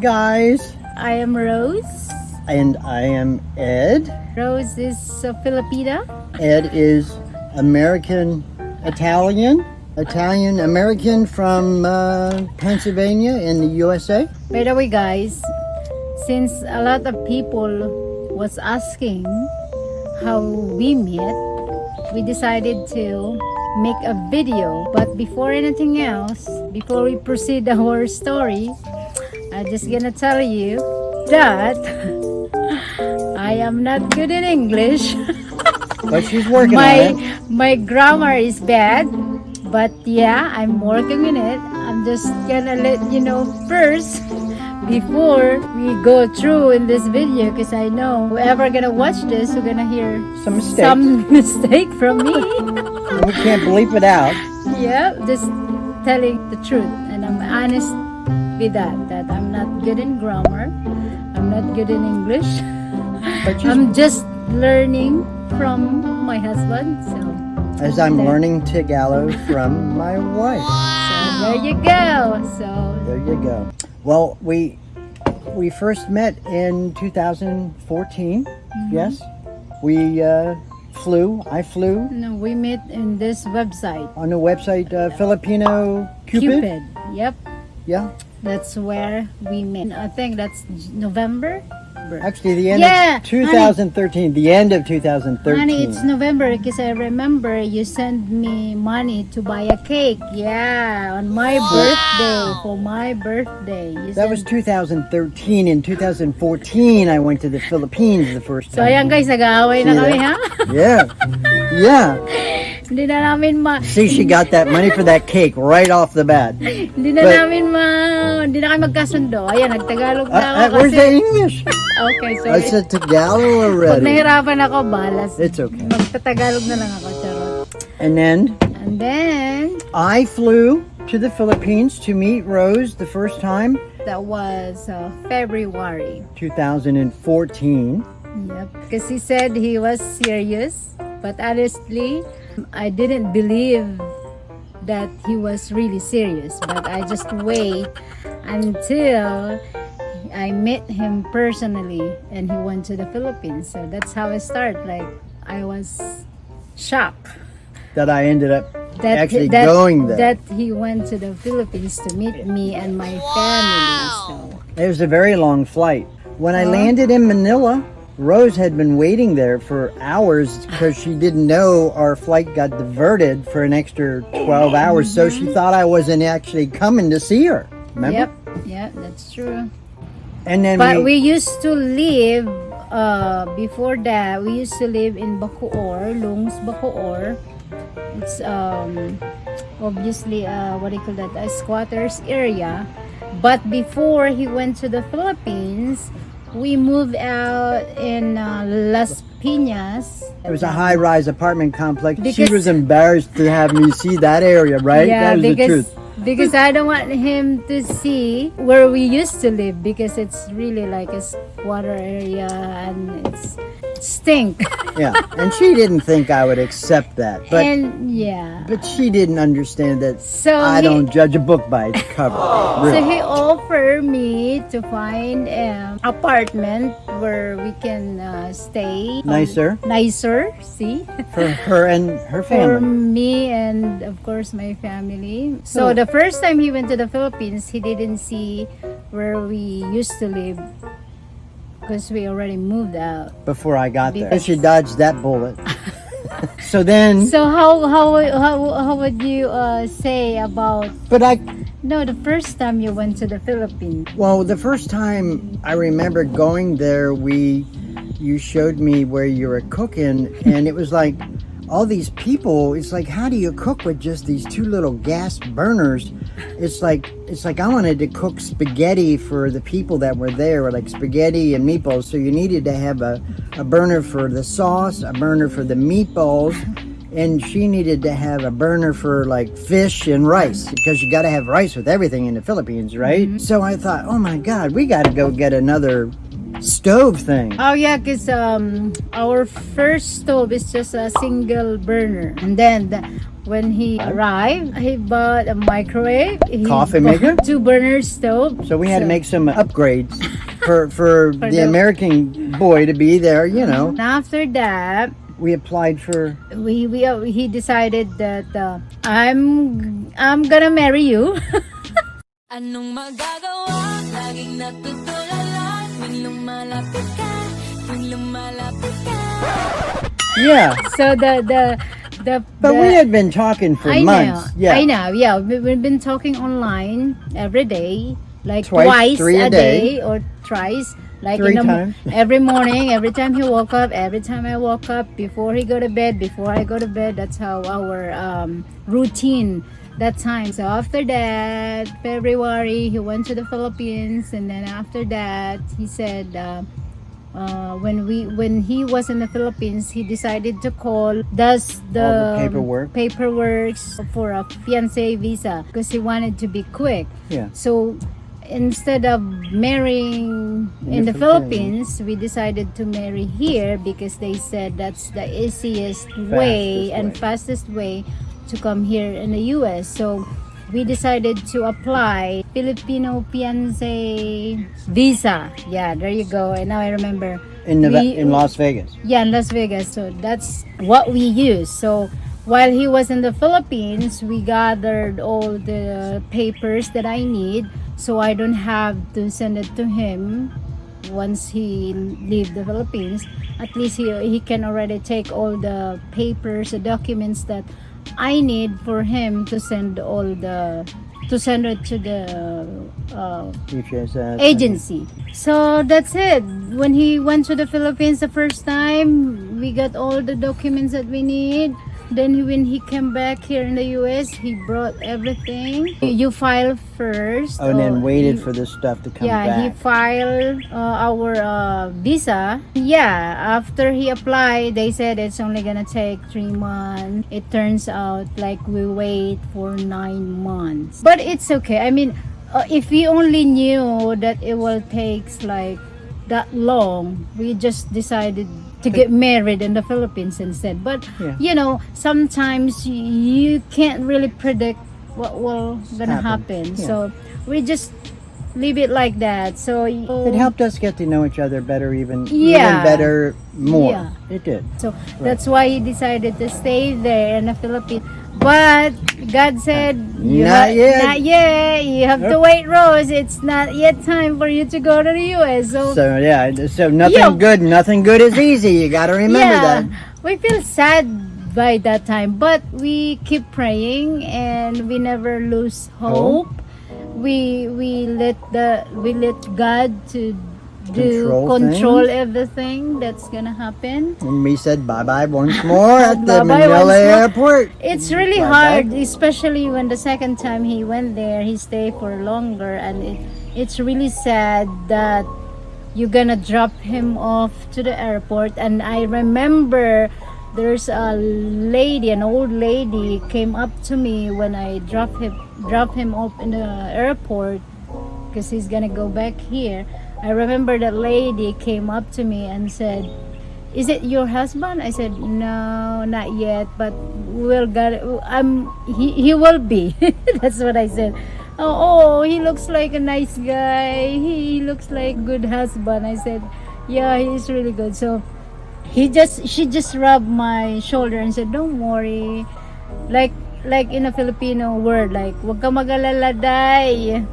guys, I am Rose. and I am Ed. Rose is Filipina. Ed is American Italian American from Pennsylvania in the USA. By the way, guys, since a lot of people was asking how we met, we decided to make a video. But before anything else, before we proceed our story, I'm just gonna tell you that I am not good in English. But she's working on it. My grammar is bad, but yeah, I'm working on it. I'm just gonna let you know first before we go through in this video, because I know whoever gonna watch this, we're gonna hear some mistake from me. We can't bleep it out. Yeah, just telling the truth, and I'm honest with that I'm not good in grammar, I'm not good in English. But I'm just learning from my husband, so as I'm learning Tagalog from my wife. so there you go. So There you go. Well, we first met in 2014. Yes, we flew. I flew no, we met in this website, on the website Filipino Cupid. Yep, Yeah, that's where we met. I think that's November. actually the end Yeah, of 2013. The end of 2013. Honey, it's November because I remember you sent me money to buy a cake. Yeah, on my birthday, for my birthday. That was 2013. In 2014, I went to the Philippines the first So time. ayan guys, nag-aaway na See kami that? ha. Yeah, yeah. Hindi na namin See, she got that money for that cake right off the bat. Hindi na But- hindi na kami magkasundo. Ayan, nagtagalog na ako Where's the kasi. English? Okay, I sorry. said Tagalog Pag already. nahirapan ako, balas. It's okay. Magtatagalog na lang ako, charot. And then And then, I flew to the Philippines to meet Rose the first time, that was February. 2014. Yep. Because he said he was serious. But honestly, I didn't believe that he was really serious. But I just wait until I met him personally and he went to the Philippines. So that's how it started. Like, I was shocked That I ended up that actually going there. that he went to the Philippines to meet me and my family. So It was a very long flight. When I landed in Manila, Rose had been waiting there for hours because she didn't know our flight got diverted for an extra 12 hours. So she thought I wasn't actually coming to see her. Remember? Yep, that's true. And then But we used to live, before that, we used to live in Bacoor, Lungs, Bacoor. It's obviously, what do you call that, a squatters area. But before he went to the Philippines, we moved out in Las Piñas. it was a high-rise apartment complex. She Because- was embarrassed to have me see that area, right? Yeah, that was the truth. because I don't want him to see where we used to live, because it's really like a squatter area and it's stink. Yeah, and she didn't think I would accept that, but And yeah, but she didn't understand that so I he, don't judge a book by its cover. so Really. he offered me to find an apartment where we can stay Nicer nicer, see, for her and her for family. me and of course my family. So the first time he went to the Philippines, he didn't see where we used to live because we already moved out. Before I got there, Because- she dodged that bullet. So then, So how would you say about but the first time you went to the Philippines? well, the first time I remember going there, you showed me where you were cooking, and it was like all these people. It's like, how do you cook with just these two little gas burners? It's like I wanted to cook spaghetti for the people that were there, like spaghetti and meatballs. So you needed to have a burner for the sauce, a burner for the meatballs, and she needed to have a burner for like fish and rice, because you got to have rice with everything in the Philippines, right? So I thought, oh my God, we got to go get another stove thing. Oh yeah, cause our first stove is just a single burner, and then when he arrived, he bought a microwave, he Coffee bought maker? 2 burner stove. So we had to make some upgrades for the the- American boy to be there, you know. And after that, We applied for he decided that I'm gonna marry you. Anong magagawa? Laging natutulala tuwing lumalapit ka, tuwing lumalapit ka. yeah. So the But we had been talking for I months. know, Yeah. I know. Yeah, we've been talking online every day, like Twice, twice 3 a a day or thrice. Like 3 times. every morning, every time he woke up, every time I woke up, before he go to bed, before I go to bed. That's how our routine that time. So after that, February, he went to the Philippines, and then after that, he said when he was in the Philippines, he decided to call does All the paperwork for a fiancé visa because he wanted to be quick. Yeah. So instead of marrying in the Philippines, we decided to marry here because they said that's the easiest way and fastest way to come here in the US. So we decided to apply Filipino fiancé visa. Yeah, there you go. And now I remember In Las Vegas. yeah, in Las Vegas. So that's what we use. So while he was in the Philippines, we gathered all the papers that I need so I don't have to send it to him once he leave the Philippines. At least he can already take all the papers, the documents that I need for him to send it to the HSS. agency. So that's it. When he went to the Philippines the first time, we got all the documents that we need. Then when he came back here in the US, he brought everything. You file first. Oh, and then or waited you- for the stuff to come yeah, he back. filed our visa. Yeah, after he applied, they said it's only gonna take 3 months. It turns out like we wait for 9 months. But it's okay. I mean, if we only knew that it will take like that long, we just decided to get married in the Philippines instead. But Yeah. you know, sometimes you can't really predict what will gonna Happen. happen. Yeah. So we just leave it like that. So It helped us get to know each other better, even Yeah. better, more. Yeah. It did. So that's why he decided to stay there in the Philippines. But God said, Not yet. Not yet. You have to wait, Rose. It's not yet time for you to go to the US. So, So yeah, so nothing Yeah. nothing good is easy. You got to remember that. we feel sad by that time, but we keep praying and we never lose hope. We let God to control everything that's gonna happen. And we said bye-bye once more at the Bye-bye Manila once more. airport. It's really Bye-bye. hard, especially when the second time he went there, he stayed for longer, and it's really sad that you're gonna drop him off to the airport. And I remember there's a lady, an old lady, came up to me when I drop him off in the airport because he's gonna go back here. I remember that lady came up to me and said, "Is it your husband?" I said, "No, not yet, but he will be." That's what I said. Oh, he looks like a nice guy. He looks like a good husband. I said, "Yeah, he's really good." So she just rubbed my shoulder and said, "Don't worry." Like in a Filipino word, like, "Wag ka mag-alala, day.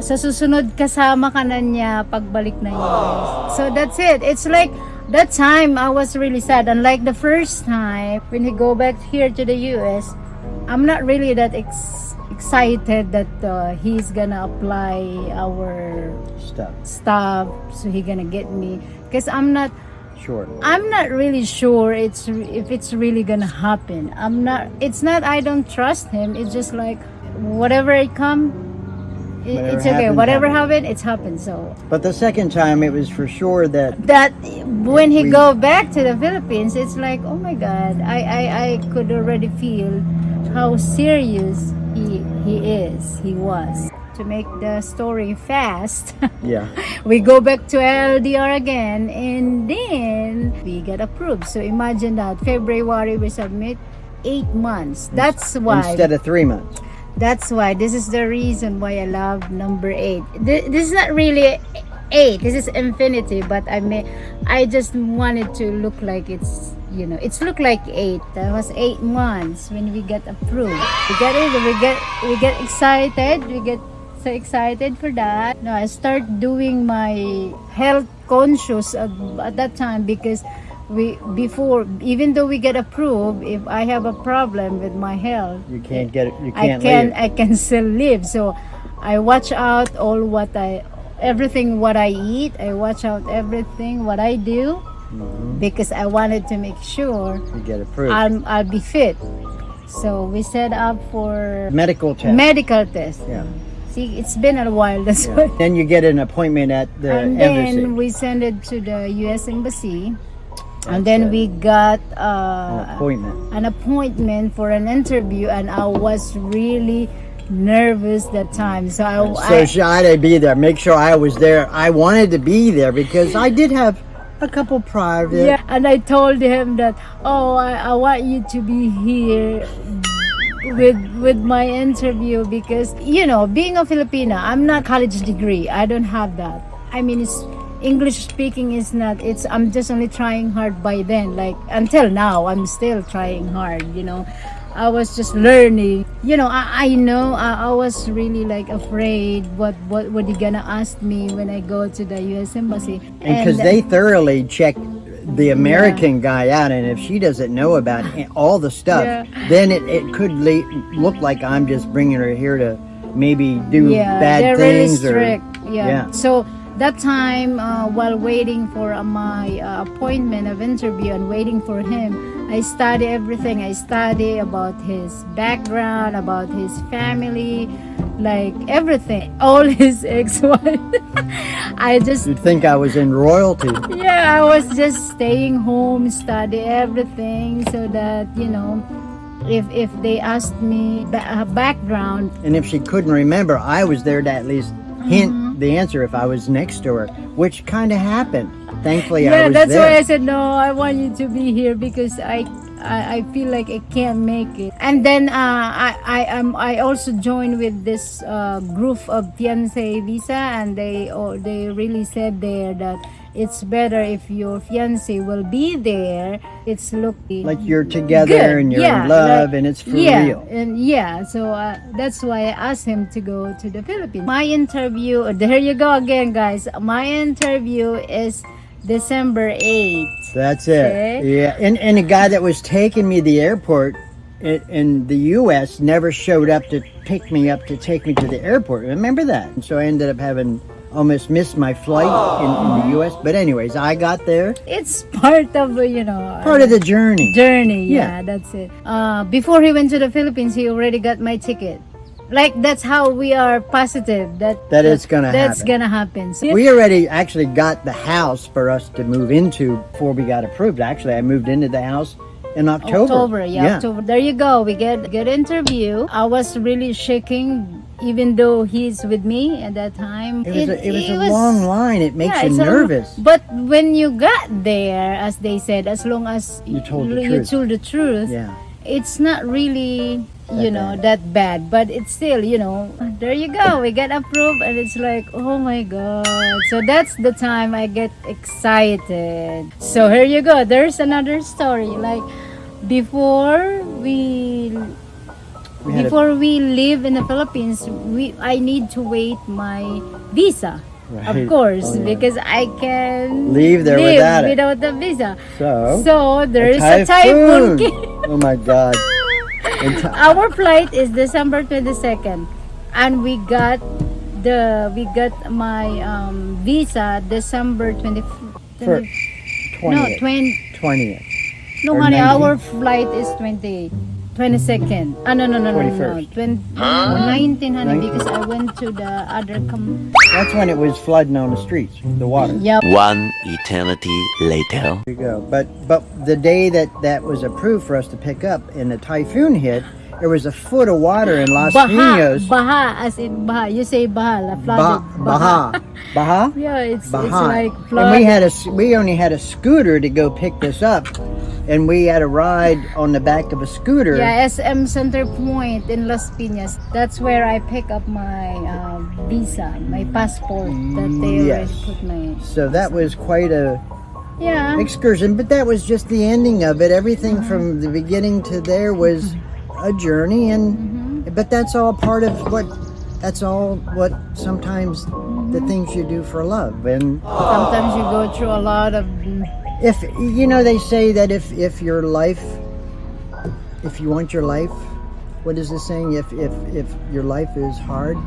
Sa susunod kasama ka na niya pagbalik na US." So that's it. It's like that time I was really sad. Unlike the first time when he go back here to the US, I'm not really that excited that he's gonna apply our stuff, so he gonna get me, because I'm not really sure if it's really gonna happen. It's not I don't trust him. It's just like whatever it come, it's okay. Whatever happened, it's happened. So But the second time, it was for sure that when he go back to the Philippines, it's like, oh my God, I could already feel how serious he was. to make the story fast, Yeah. we go back to LDR again, and then we get approved. So imagine that February we submit 8 months. That's why. Instead of 3 months. That's why. This is the reason why I love number 8. This is not really 8. This is infinity, but I just wanted to look like it's, you know, it's look like 8. That was 8 months when we get approved. We get it. We get excited. We get so excited for that. No, I start doing my health conscious at that time, because even though we get approved, if I have a problem with my health, You can't get it. You can't leave. I can still live. So I watch out everything what I eat. I watch out everything what I do, because I wanted to make sure You get approved. I'll be fit. So we set up for Medical test. medical test. Yeah. See, it's been a while. That's Yeah. why. Then you get an appointment at the And embassy. then we send it to the U.S. Embassy. And That's then it. we got An appointment. an appointment for an interview, and I was really nervous that time. So So shy to be there. Make sure I was there. I wanted to be there because I did have a couple private. yeah, and I told him that, oh, I want you to be here with my interview, because, you know, being a Filipina, I'm not college degree. I don't have that. I mean, it's English speaking is not, I'm just only trying hard by then. Like until now, I'm still trying hard, you know. I was just learning. You know, I know I was really like afraid what you gonna ask me when I go to the US Embassy. Because they thoroughly check the American guy out, and if she doesn't know about all the stuff, Yeah. then it could look like I'm just bringing her here to maybe do bad they're really things. strict. Yeah. So that time, while waiting for my appointment of interview and waiting for him, I study everything. I study about his background, about his family, like everything, all his ex-wife. I just, You'd think I was in royalty. yeah, I was just staying home, study everything, so that, you know, if they asked me background, And if she couldn't remember, I was there to at least hint the answer if I was next to her, which kind of happened. Thankfully, I yeah, was that's there. why I said no. I want you to be here because I feel like I can't make it. And then I also joined with this group of fiancé visa, and they really said there that it's better if your fiancé will be there. It's looking Like you're together good. and you're Yeah, in love, like- and it's for yeah, real. and yeah, so that's why I asked him to go to the Philippines. My interview, there you go again, guys. My interview is December 8th. That's it. Okay. Yeah, and the guy that was taking me to the airport in the U.S. never showed up to pick me up to take me to the airport. Remember that? And so I ended up having almost missed my flight in the U.S. But anyways, I got there. It's part of, you know, Part of the journey. journey. Yeah. Yeah, that's it. Before he went to the Philippines, he already got my ticket. Like, that's how we are positive that it's gonna that's happen. gonna happen. So, We already actually got the house for us to move into before we got approved. Actually, I moved into the house in October. October. There you go. We get good interview. I was really shaking, even though he's with me at that time. It was a long line. It makes you it's a- nervous. But when you got there, as they said, as long as You told the you truth. told the truth, Yeah. it's not really, you That know, bad. that bad. But it's still, you know, there you go. We get approved, and it's like, oh my God. So that's the time I get excited. So here you go. There's another story. Like, before we We had a- before we live in the Philippines, I need to wait my visa, Right. of course, Oh, yeah. because I can Leave there live without it. without the visa. So, So there is a typhoon. Oh my God. And Our flight is December 22nd, and we got my visa December 20. For 20th. 20th. No, or honey, 19th. our flight is 22nd. No. 21st. 19, honey, 19. because I went to the other That's when it was flooding on the streets, the water. Yep. One eternity later. There you go. But the day that was approved for us to pick up and the typhoon hit, there was a foot of water in Los Baha, Pinos. Baha, as in Baha. You say Baha, la Baha, flooded. Baha. Yeah, it's Baha. like And flood. we only had a scooter to go pick this up, and we had a ride on the back of a scooter. Yeah, SM Center Point in Las Piñas. That's where I pick up my visa, my passport that they Yes. already put my. So that was quite a Yeah. excursion, but that was just the ending of it. Everything from the beginning to there was a journey, and but that's all part of what. That's all what sometimes the things you do for love. And Sometimes you go through a lot of. if you know, they say that if your life, if you want your life, what is the saying? If your life is hard,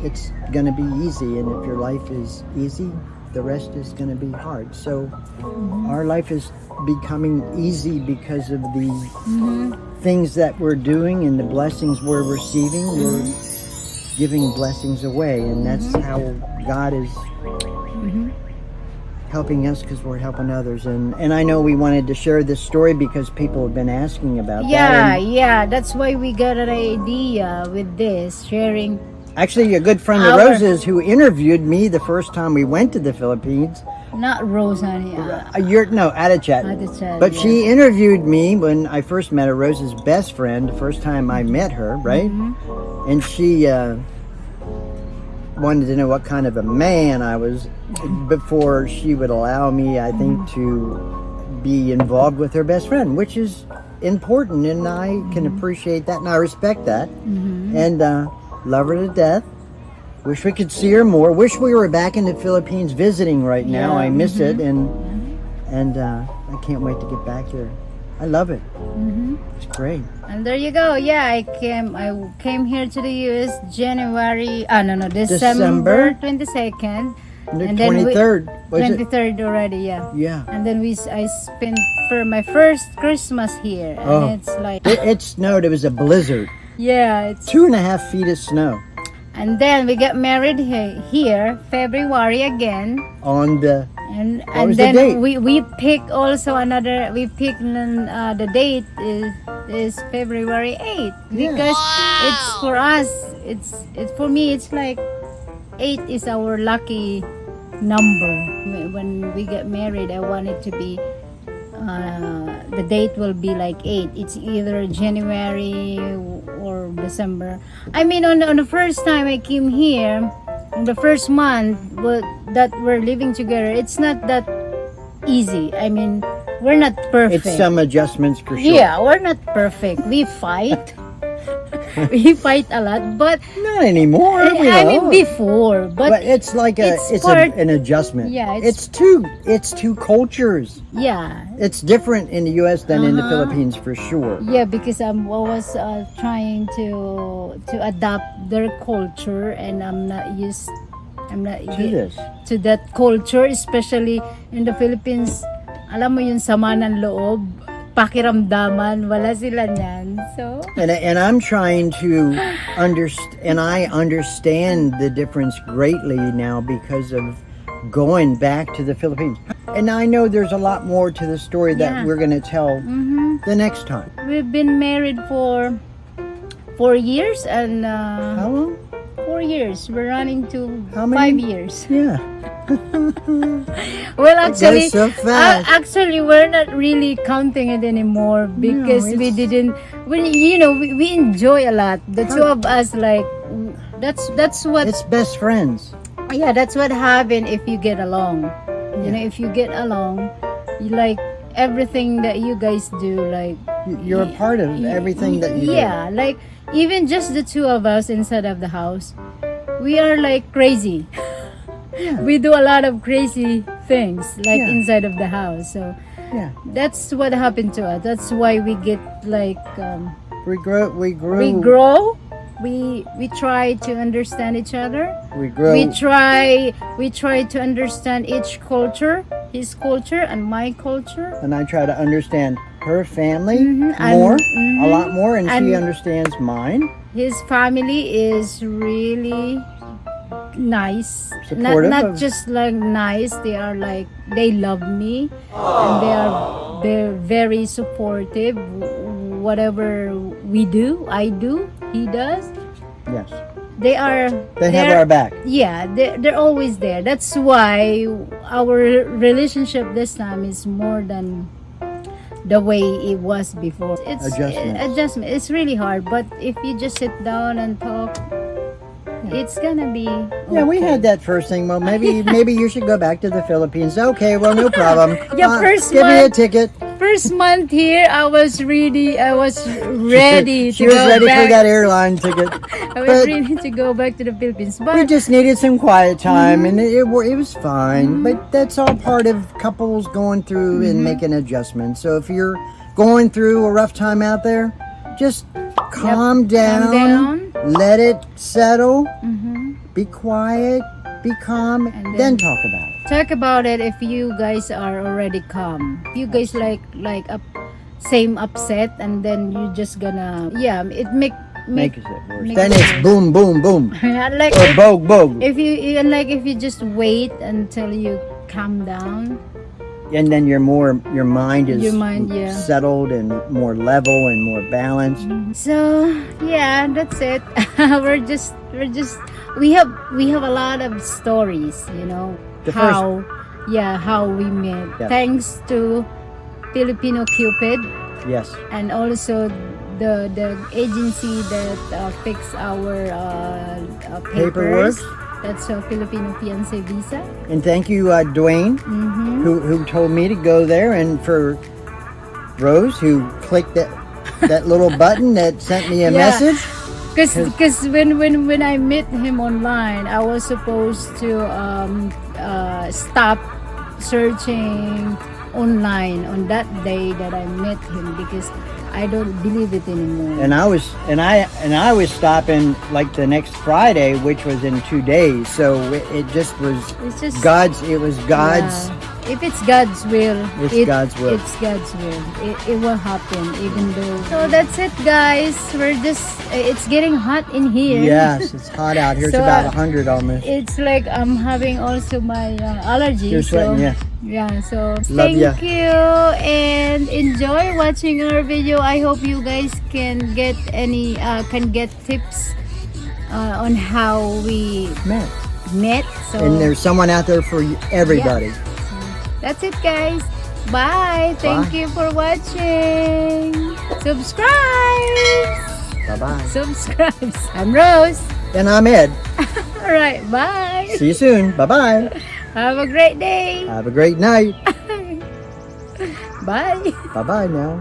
it's gonna be easy, and if your life is easy, the rest is gonna be hard. So our life is becoming easy because of the things that we're doing and the blessings we're receiving. We're giving blessings away, and that's how God is helping us, because we're helping others. And I know we wanted to share this story because people have been asking about Yeah, that. And yeah. That's why we got an idea with this sharing. actually, a good friend of Our- Rose's who interviewed me the first time we went to the Philippines. Not Rose, honey. Adichat. Adichat, But yeah. she interviewed me when I first met her, Rose's best friend, the first time I met her, right? Mm-hmm. And she wanted to know what kind of a man I was before she would allow me, I think, Mm-hmm. to be involved with her best friend, which is important, and I can Mm-hmm. appreciate that, and I respect that. And love her to death. Wish we could see her more. Wish we were back in the Philippines visiting right now. Yeah, I miss it, and I can't wait to get back there. I love it. It's great. And there you go. Yeah, I came here to the US December 22nd. And the And then we- 23rd, was it? 23rd already, yeah. Yeah. And then I spent for my first Christmas here, and Oh. it's like, It snowed. It was a blizzard. yeah, it's. 2.5 feet of snow And then we got married here February again, on the. and was the then date? we pick also another. We pick the date is February 8th Yeah. because it's for us. It's for me. It's like 8 is our lucky number. When we get married, I want it to be. The date will be like 8. It's either January or December. I mean, on the first time I came here, on the first month that we're living together, it's not that easy. I mean, we're not perfect. It's some adjustments for sure. Yeah, we're not perfect. We fight. We fight a lot, but Not anymore. I mean before, But it's like it's part- an adjustment. Yeah, it's two cultures. yeah. It's different in the U.S. than in the Uh-huh. Philippines for sure. Yeah, because I was trying to adapt their culture, and I'm not To this. to that culture, especially in the Philippines. Alam mo yung sama ng loob, pakiramdaman, wala sila niyan. So, And I'm trying to understand, and I understand the difference greatly now because of going back to the Philippines. And I know there's a lot more to the story that Yeah. we're going to tell the next time. we've been married for 4 years, and How long? 4 years. We're running to How many? 5 years. Yeah. Well, actually, so fast. actually, we're not really counting it anymore because we it's- didn't. We enjoy a lot. The two of us, like, that's what. It's best friends. Yeah, that's what happen if you get along. You know, if you get along, you like everything that you guys do. Like, You're a part of everything that you do. yeah, like even just the two of us inside of the house, we are like crazy. We do a lot of crazy things like Yeah. inside of the house. So Yeah. that's what happened to us. That's why we get like We grew. we grow. We try to understand each other. We grow. We try to understand each culture, his culture and my culture. And I try to understand her family and- more, a lot more, and she and- understands mine. His family is really nice. Supportive Not of- just like nice, they are like they love me and they're very supportive. Whatever we do, I do, he does. Yes. They are. They have they're- our back. Yeah, they're always there. That's why our relationship this time is more than the way it was before. It's Adjustments. adjustment. It's really hard, but if you just sit down and talk, it's gonna be. Yeah, we okay. had that first thing. Well, maybe you should go back to the Philippines. Okay, well, no problem. Yeah, first give me a month- ticket. First month here, I was ready She to was go ready back. for that airline ticket. I was but- ready to go back to the Philippines, We but just needed some quiet time, Mm-hmm. and it was fine. But that's all part of couples going through Mm-hmm. and making adjustments. So if you're going through a rough time out there, just calm down, down. let it settle, Mhm. be quiet, be calm, And then then- talk about it. talk about it if you guys are already calm. If you guys like same upset, and then you just gonna it make Makes it worse. make Then it it's boom, boom, boom, like or bogue, bogue, if you and like if you just wait until you calm down. and then your mind is Your mind, yeah. settled and more level and more balanced. So yeah, that's it. we have a lot of stories, The how we met. Yeah. Thanks to Filipino Cupid, Yes. and also the agency that fix our Paperwork. papers. That's Filipino Fiancé Visa. And thank you, Dwayne, Mm-hmm. who told me to go there, and for Rose, who clicked that little button that sent me a Yeah. message. Because when I met him online, I was supposed to stop searching online on that day that I met him, because I don't believe it anymore. And I was stopping like the next Friday, which was in 2 days. So it just was It's just God's. It was God's. yeah. If it's God's will, It's God's will. It's God's will. It will happen, even though. So that's it, guys. It's getting hot in here. Yes, it's hot out here. It's So, about 100 almost. It's like I'm having also my allergy. You're sweating, yeah. Yeah, so Love thank ya. you and enjoy watching our video. I hope you guys can get tips on how we Man. met. So And there's someone out there for everybody. that's it, guys. Bye. Thank Bye. you for watching. Subscribe. Bye-bye. Subscribe. I'm Rose. And I'm Ed. All right. Bye. See you soon. Bye-bye. Have a great day. Have a great night. Bye. Bye-bye now.